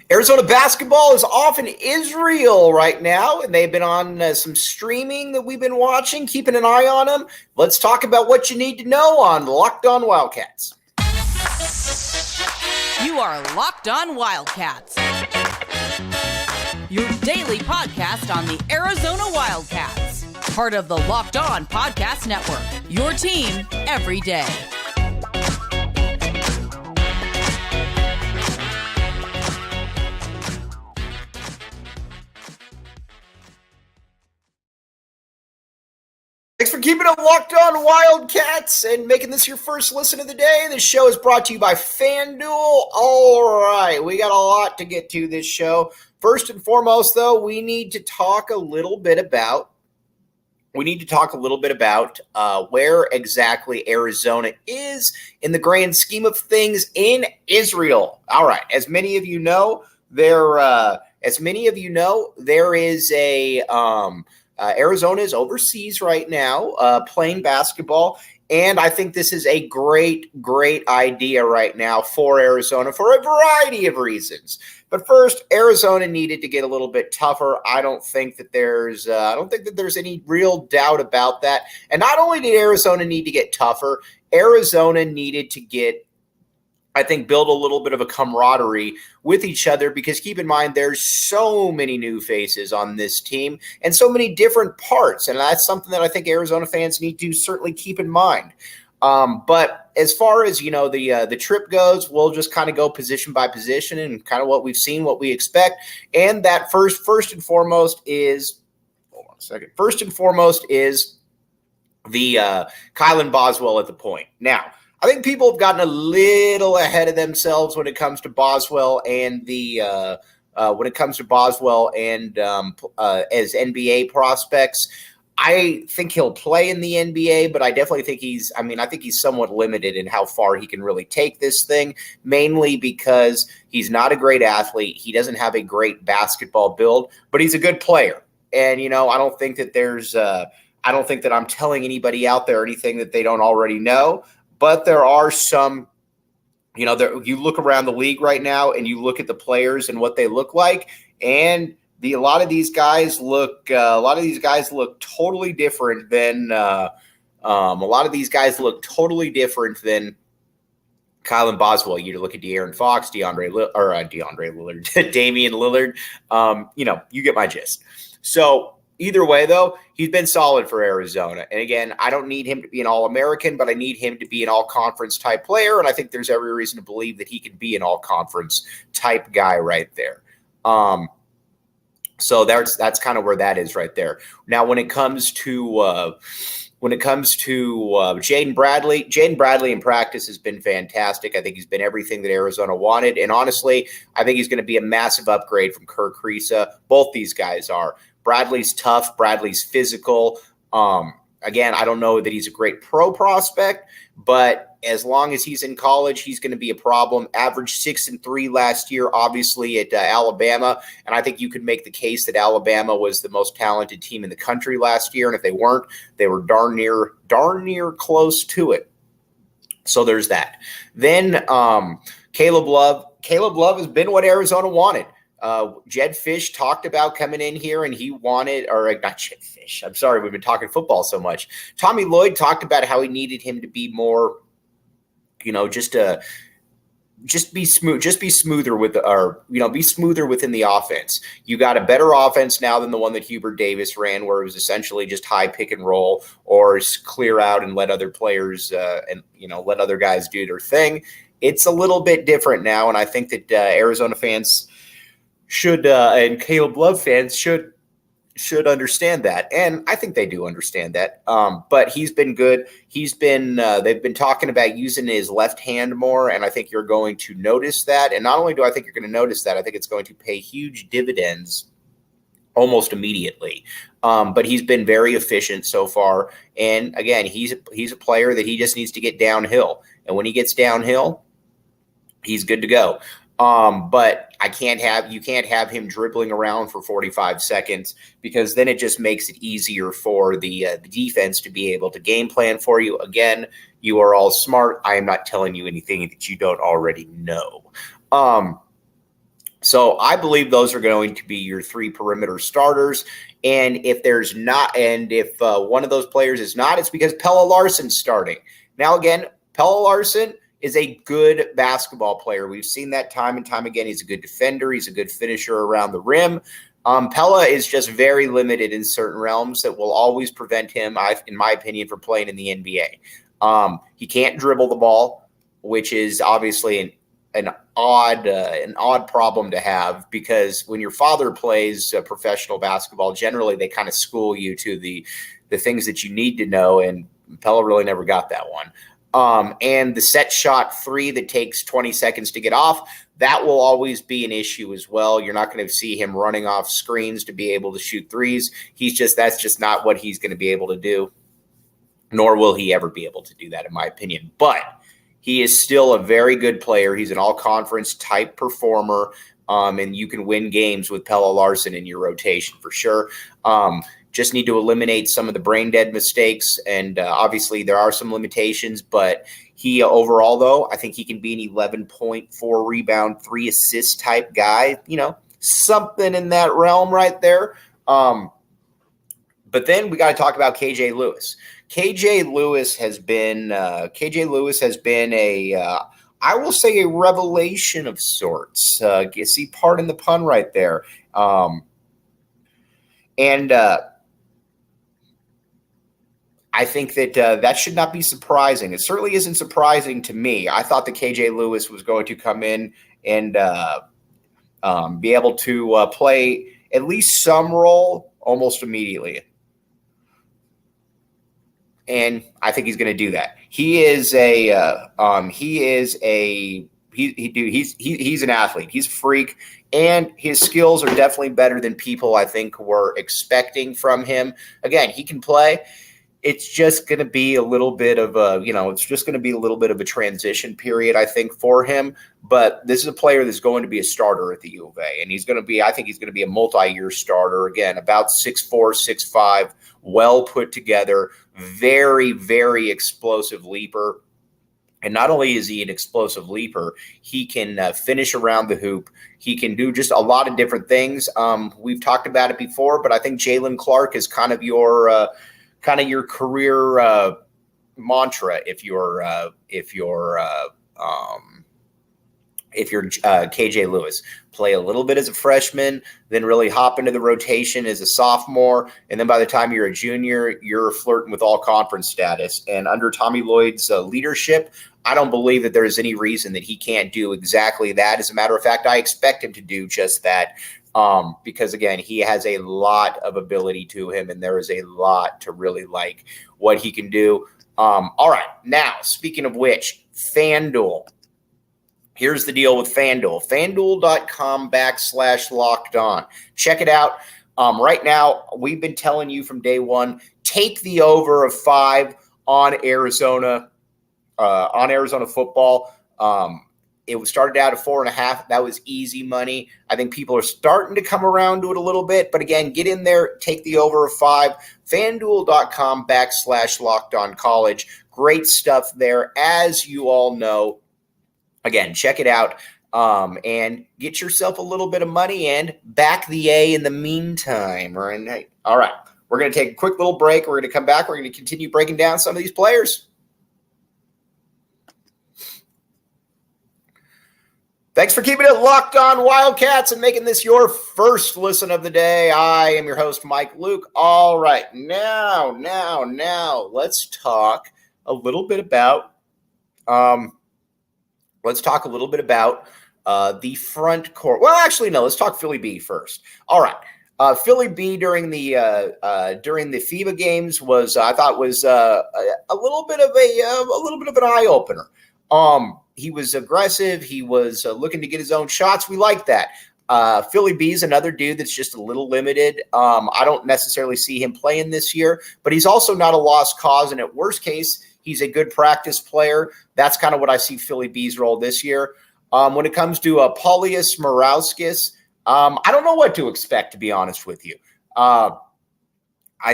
Arizona basketball is off in Israel right now, and they've been on some streaming that we've been watching, keeping an eye on them. Let's talk about what you need to know on Locked On Wildcats. You are Locked On Wildcats, your daily podcast on the Arizona Wildcats, part of the Locked On Podcast Network, your team every day. Thanks for keeping it locked on Wildcats and making this your first listen of the day. This show is brought to you by FanDuel. All right, we got a lot to get to this show. First and foremost, though, we need to talk a little bit about where exactly Arizona is in the grand scheme of things in Israel. All right, as many of you know, there is a Arizona is overseas right now playing basketball, and I think this is a great idea right now for Arizona for a variety of reasons. But first, Arizona needed to get a little bit tougher. I don't think that there's any real doubt about that. And not only did Arizona need to get tougher, Arizona needed to build a little bit of a camaraderie with each other, because keep in mind, there's so many new faces on this team and so many different parts. And that's something that I think Arizona fans need to certainly keep in mind. But as far as, the trip goes, we'll just kind of go position by position and kind of what we've seen, what we expect. And that first and foremost is the Kylan Boswell at the point. Now, I think people have gotten a little ahead of themselves when it comes to Boswell and as NBA prospects. I think he'll play in the NBA, but I definitely think he's somewhat limited in how far he can really take this thing, mainly because he's not a great athlete. He doesn't have a great basketball build, but he's a good player. And, I don't think that I'm telling anybody out there anything that they don't already know. But there are some, you look around the league right now and you look at the players and what they look like, and a lot of these guys look totally different than Kylan Boswell. You look at De'Aaron Fox, Damian Lillard. You get my gist. So either way, though, he's been solid for Arizona. And again, I don't need him to be an All-American, but I need him to be an all-conference type player. And I think there's every reason to believe that he can be an all-conference type guy right there. So that's kind of where that is right there. Now, when it comes to Jaden Bradley in practice has been fantastic. I think he's been everything that Arizona wanted. And honestly, I think he's going to be a massive upgrade from Kirk Kriisa. Both these guys are. Bradley's tough. Bradley's physical. Again, I don't know that he's a great pro prospect, but as long as he's in college, he's going to be a problem. Averaged 6-3 last year, obviously at Alabama, and I think you could make the case that Alabama was the most talented team in the country last year, and if they weren't, they were darn near close to it. So there's that. Then Caleb Love has been what Arizona wanted. Jed Fish talked about coming in here and he wanted, or not Jed Fish, I'm sorry, we've been talking football so much. Tommy Lloyd talked about how he needed him to be more, be smoother within the offense. You got a better offense now than the one that Hubert Davis ran, where it was essentially just high pick and roll or clear out and let other players let other guys do their thing. It's a little bit different now, and I think that Arizona fans and Caleb Love fans should understand that, and I think they do understand that. But he's been good. They've been talking about using his left hand more, and I think you're going to notice that. And not only do I think you're going to notice that, I think it's going to pay huge dividends almost immediately. But he's been very efficient so far, and again, he's a player that he just needs to get downhill, and when he gets downhill, he's good to go. But you can't have him dribbling around for 45 seconds, because then it just makes it easier for the defense to be able to game plan for you. Again, you are all smart. I am not telling you anything that you don't already know. So I believe those are going to be your 3 perimeter starters. And if there's not, and if one of those players is not, it's because Pelle Larsson's starting. Now, again, Pelle Larsson is a good basketball player. We've seen that time and time again. He's a good defender. He's a good finisher around the rim. Pelle is just very limited in certain realms that will always prevent him, in my opinion, from playing in the NBA. He can't dribble the ball, which is obviously an odd problem to have, because when your father plays professional basketball, generally they kind of school you to the things that you need to know, and Pelle really never got that one. And the set shot 3 that takes 20 seconds to get off, that will always be an issue as well. You're not going to see him running off screens to be able to shoot threes. That's just not what he's going to be able to do, nor will he ever be able to do that, in my opinion. But he is still a very good player. He's an all-conference type performer, and you can win games with Pelle Larsson in your rotation for sure. Just need to eliminate some of the brain-dead mistakes, and obviously there are some limitations, but he overall, though, I think he can be an 11.4 rebound, 3 assist type guy, something in that realm right there. But then we got to talk about KJ Lewis. KJ Lewis has been I will say a revelation of sorts. See, pardon the pun right there. I think that that should not be surprising. It certainly isn't surprising to me. I thought that KJ Lewis was going to come in and be able to play at least some role almost immediately. And I think he's going to do that. He's an athlete. He's a freak, and his skills are definitely better than people I think were expecting from him. Again, he can play. It's just going to be a little bit of a transition period, I think, for him. But this is a player that's going to be a starter at the U of A, and I think he's going to be a multi-year starter. Again, about 6'4", 6'5", well put together, very, very explosive leaper. And not only is he an explosive leaper, he can finish around the hoop. He can do just a lot of different things. We've talked about it before, but I think Jalen Clark is kind of your career mantra if you're KJ Lewis. Play a little bit as a freshman, then really hop into the rotation as a sophomore, and then by the time you're a junior, you're flirting with all-conference status. And under Tommy Lloyd's leadership, I don't believe that there is any reason that he can't do exactly that. As a matter of fact, I expect him to do just that. Because, again, he has a lot of ability to him, and there is a lot to really like what he can do. All right, now, speaking of which, FanDuel. Here's the deal with FanDuel. FanDuel.com/lockedon. Check it out. Right now, we've been telling you from day one, take the over of 5 on Arizona football. It started out at 4.5. That was easy money. I think people are starting to come around to it a little bit. But again, get in there, take the over of 5. FanDuel.com/lockedoncollege. Great stuff there, as you all know. Again, check it out and get yourself a little bit of money and back the A in the meantime. All right. We're going to take a quick little break. We're going to come back. We're going to continue breaking down some of these players. Thanks for keeping it locked on Wildcats and making this your first listen of the day. I am your host, Mike Luke. All right, now, let's talk a little bit about the front court. Well, actually, no. Let's talk Philly B first. All right, Philly B during the FIBA games was a little bit of an eye opener. He was aggressive. He was looking to get his own shots. We like that. Philly B is another dude that's just a little limited. I don't necessarily see him playing this year, but he's also not a lost cause. And at worst case, he's a good practice player. That's kind of what I see Philly B's role this year. When it comes to Paulius Morauskas, I don't know what to expect, to be honest with you. I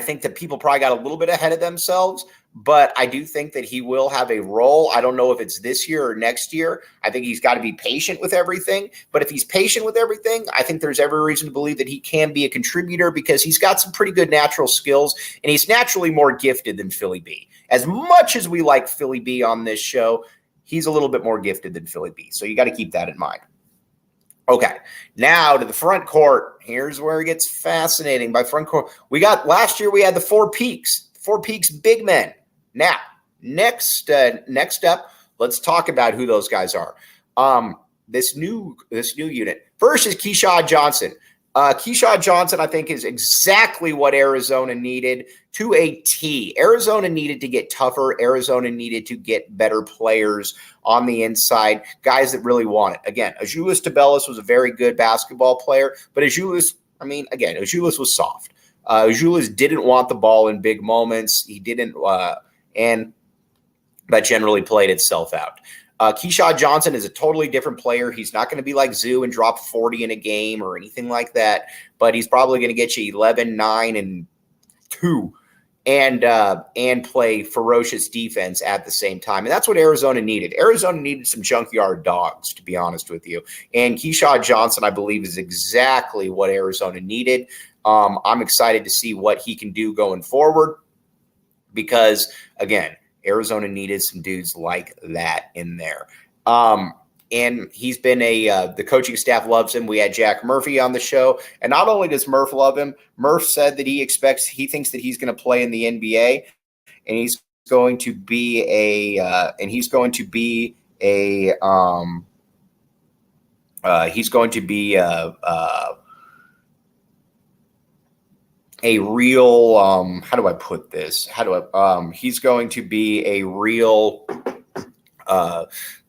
think that people probably got a little bit ahead of themselves. but I do think that he will have a role. I don't know if it's this year or next year. I think he's got to be patient with everything. But if he's patient with everything, I think there's every reason to believe that he can be a contributor because he's got some pretty good natural skills, and he's naturally more gifted than Philly B. As much as we like Philly B on this show, he's a little bit more gifted than Philly B. So you got to keep that in mind. Okay, now to the front court. Here's where it gets fascinating. By front court, last year we had the Four Peaks big men. Now, next up, let's talk about who those guys are. This new unit. First is Keshad Johnson. Keshad Johnson, I think, is exactly what Arizona needed to a T. Arizona needed to get tougher. Arizona needed to get better players on the inside, guys that really want it. Again, Azuolas Tubelis was a very good basketball player, but Azuolas was soft. Azuolas didn't want the ball in big moments. He didn't, and that generally played itself out. Keshad Johnson is a totally different player. He's not going to be like Zoo and drop 40 in a game or anything like that, but he's probably going to get you 11, 9, and 2 and play ferocious defense at the same time. And that's what Arizona needed. Arizona needed some junkyard dogs, to be honest with you. And Keshad Johnson, I believe, is exactly what Arizona needed. I'm excited to see what he can do going forward because, again, Arizona needed some dudes like that in there. And he's been the coaching staff loves him. We had Jack Murphy on the show. And not only does Murph love him, Murph said that he thinks that he's going to play in the NBA and he's going to be a real, how do I put this? He's going to be a real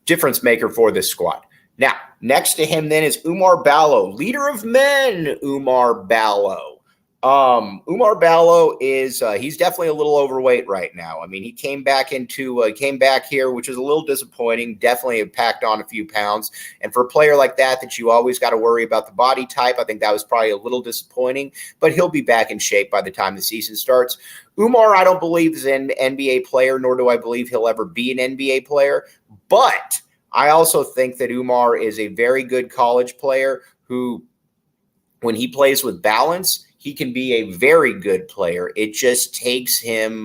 difference maker for this squad. Now, next to him then is Oumar Ballo, leader of men, Oumar Ballo. Oumar Ballo is he's definitely a little overweight right now. I mean, he came back here, which is a little disappointing. Definitely packed on a few pounds. And for a player like that you always got to worry about the body type, I think that was probably a little disappointing. But he'll be back in shape by the time the season starts. Oumar, I don't believe is an NBA player, nor do I believe he'll ever be an NBA player. But I also think that Oumar is a very good college player who, when he plays with balance, he can be a very good player. It just takes him.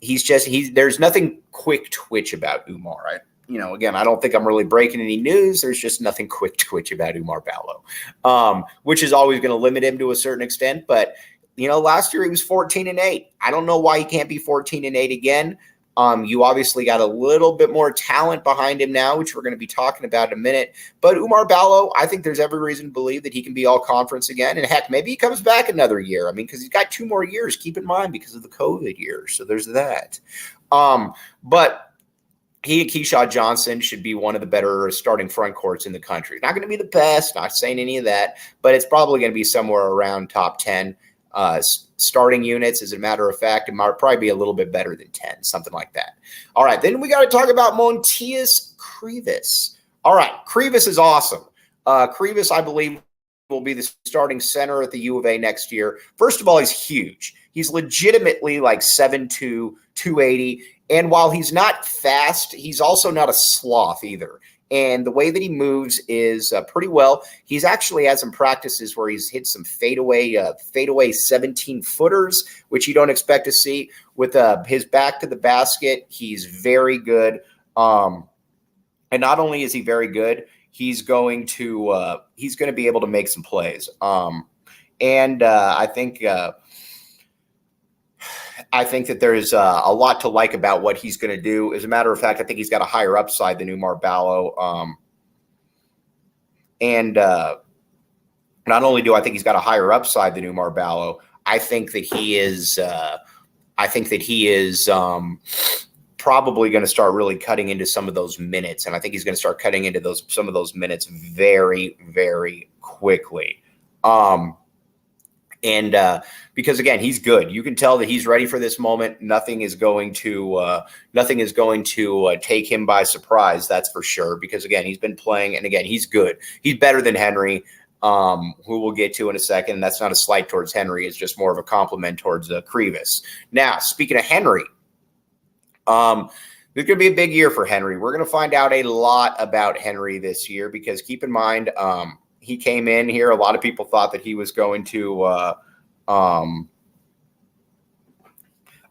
There's nothing quick twitch about Oumar. Again, I don't think I'm really breaking any news. There's just nothing quick twitch about Oumar Ballo, which is always going to limit him to a certain extent. But last year he was 14-8. I don't know why he can't be 14-8 again. You obviously got a little bit more talent behind him now, which we're going to be talking about in a minute. But Oumar Ballo, I think there's every reason to believe that he can be all conference again. And heck, maybe he comes back another year. I mean, because he's got 2 more years, keep in mind, because of the COVID years. So there's that. But he and Keshad Johnson should be one of the better starting front courts in the country. Not going to be the best, not saying any of that, but it's probably going to be somewhere around top 10. Starting units, as a matter of fact, it might probably be a little bit better than 10, something like that. All right, then we got to talk about Montias Krivas. All right, Krivas is awesome. Krivas, I believe, will be the starting center at the U of A next year. First of all, he's huge. He's legitimately like 7'2", 280. And while he's not fast, he's also not a sloth either. And the way that he moves is pretty well. He's actually had some practices where he's hit some fadeaway 17-footers, which you don't expect to see. With his back to the basket, he's very good. And not only is he very good, he's going to be able to make some plays. I think that there's a lot to like about what he's going to do. As a matter of fact, I think he's got a higher upside than Oumar Ballo. And not only do I think he's got a higher upside than Oumar Ballo, I think that he is probably going to start really cutting into some of those minutes. And I think he's going to start cutting into some of those minutes very, very quickly. Because again, he's good. You can tell that he's ready for this moment. Nothing is going to take him by surprise. That's for sure. Because again, he's been playing, and again, he's good. He's better than Henry, who we'll get to in a second. That's not a slight towards Henry. It's just more of a compliment towards Krivas. Now, speaking of Henry, This could be a big year for Henry. We're going to find out a lot about Henry this year because keep in mind, he came in here. A lot of people thought that he was going to.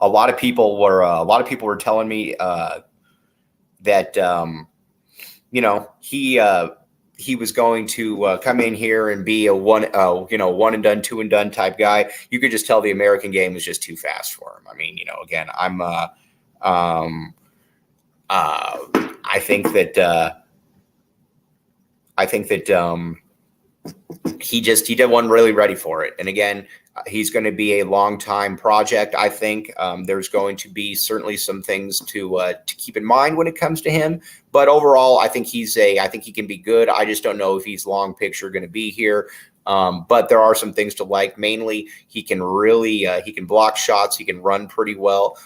A lot of people were telling me that he was going to come in here and be a one and done, two and done type guy. You could just tell the American game was just too fast for him. I mean, again, I think that he wasn't really ready for it. And again, he's going to be a long time project. I think there's going to be certainly some things to keep in mind when it comes to him. But overall, I think he can be good. I just don't know if he's long picture going to be here. But there are some things to like. Mainly, he can block shots. He can run pretty well.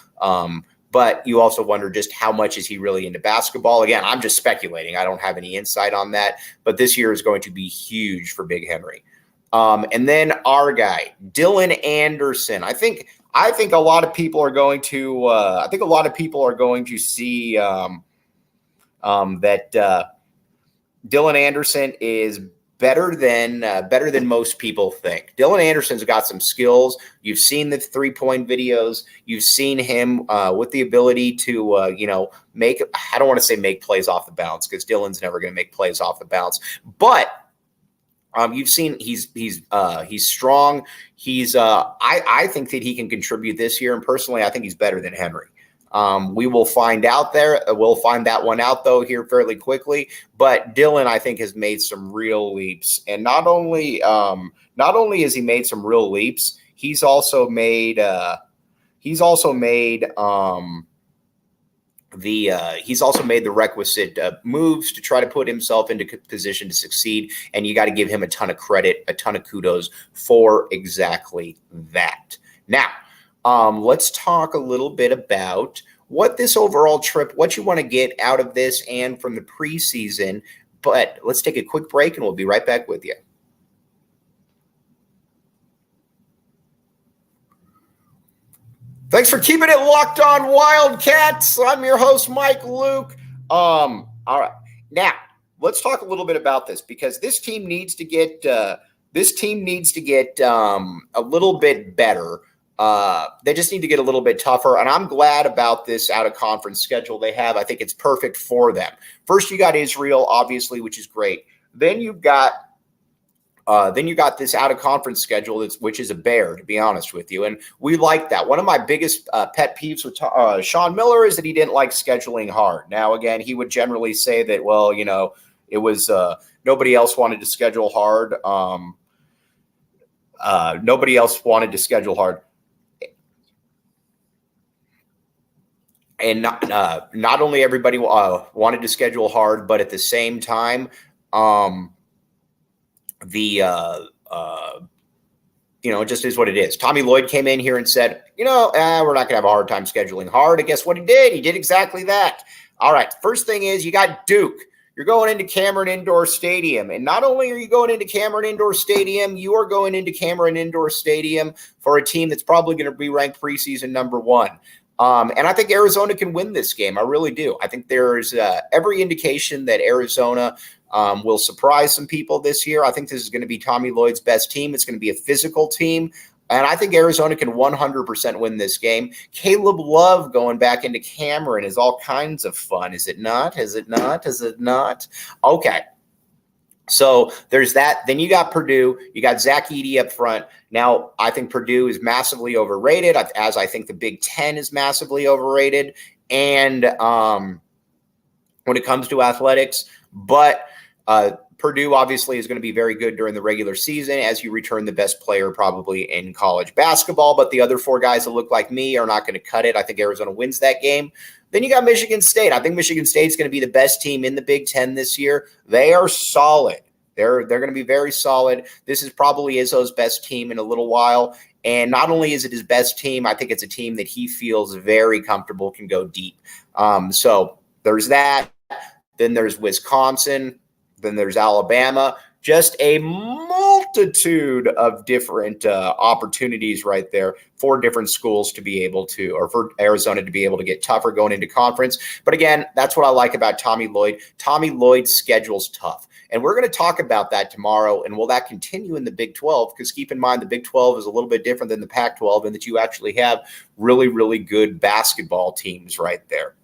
But you also wonder just how much is he really into basketball? Again, I'm just speculating. I don't have any insight on that. But this year is going to be huge for Big Henry. And then our guy, Dylan Anderson. I think a lot of people are going to. See that Dylan Anderson is better than most people think. Dylan Anderson's got some skills. You've seen the 3-point videos. You've seen him with the ability to make. I don't want to say make plays off the bounce because Dylan's never going to make plays off the bounce, but. You've seen he's strong. I think that he can contribute this year, and personally, I think he's better than Henry. We will find out there. We'll find that one out though here fairly quickly. But Dylan, I think, has made some real leaps, and not only has he made some real leaps, he's also made the requisite moves to try to put himself into position to succeed. And you got to give him a ton of credit, a ton of kudos for exactly that. Now, let's talk a little bit about what this overall trip, what you want to get out of this and from the preseason. But let's take a quick break and we'll be right back with you. Thanks for keeping it locked on Wildcats. I'm your host, Mike Luke. All right. Now, let's talk a little bit about this because this team needs to get a little bit better. They just need to get a little bit tougher, and I'm glad about this out-of-conference schedule they have. I think it's perfect for them. First, you got Israel, obviously, which is great. Then you got this out-of-conference schedule, which is a bear, to be honest with you, and we like that. One of my biggest pet peeves with Sean Miller is that he didn't like scheduling hard. Now, again, he would generally say that, well, it was nobody else wanted to schedule hard. Nobody else wanted to schedule hard. And not only everybody wanted to schedule hard, but at the same time, it just is what it is. Tommy Lloyd came in here and said, we're not going to have a hard time scheduling hard. And guess what he did? He did exactly that. All right. First thing is you got Duke. You're going into Cameron Indoor Stadium. And not only are you going into Cameron Indoor Stadium, you are going into Cameron Indoor Stadium for a team that's probably going to be ranked preseason number 1. And I think Arizona can win this game. I really do. I think there's every indication that Arizona will surprise some people this year. I think this is going to be Tommy Lloyd's best team. It's going to be a physical team. And I think Arizona can 100% win this game. Caleb Love going back into Cameron is all kinds of fun. Is it not? Is it not? Is it not? Okay. So there's that. Then you got Purdue. You got Zach Edey up front. Now, I think Purdue is massively overrated, as I think the Big Ten is massively overrated. And when it comes to athletics, but Purdue obviously is going to be very good during the regular season as you return the best player probably in college basketball. But the other 4 guys that look like me are not going to cut it. I think Arizona wins that game. Then you got Michigan State. I think Michigan State is going to be the best team in the Big Ten this year. They are solid. They're going to be very solid. This is probably Izzo's best team in a little while. And not only is it his best team, I think it's a team that he feels very comfortable can go deep. So there's that. Then there's Wisconsin. Then there's Alabama. Just a multitude multitude of different opportunities right there for different schools to be able to, or for Arizona to be able to get tougher going into conference. But again, that's what I like about Tommy Lloyd. Tommy Lloyd's schedule's tough. And we're going to talk about that tomorrow. And will that continue in the Big 12? Because keep in mind, the Big 12 is a little bit different than the Pac 12 in that you actually have really, really good basketball teams right there.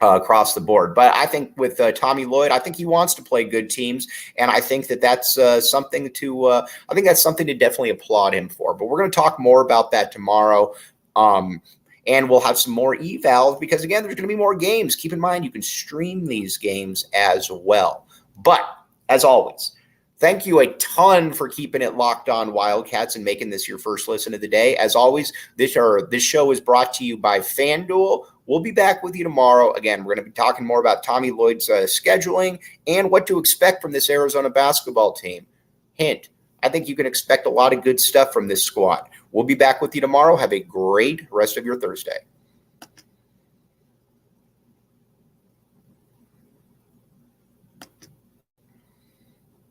Across the board. But I think with Tommy Lloyd, I think he wants to play good teams, and I think that's something to definitely applaud him for. But we're going to talk more about that tomorrow, and we'll have some more evals because again, there's going to be more games. Keep in mind, you can stream these games as well. But as always, thank you a ton for keeping it locked on Wildcats and making this your first listen of the day. As always, this show is brought to you by FanDuel. We'll be back with you tomorrow. Again, we're going to be talking more about Tommy Lloyd's scheduling and what to expect from this Arizona basketball team. Hint, I think you can expect a lot of good stuff from this squad. We'll be back with you tomorrow. Have a great rest of your Thursday.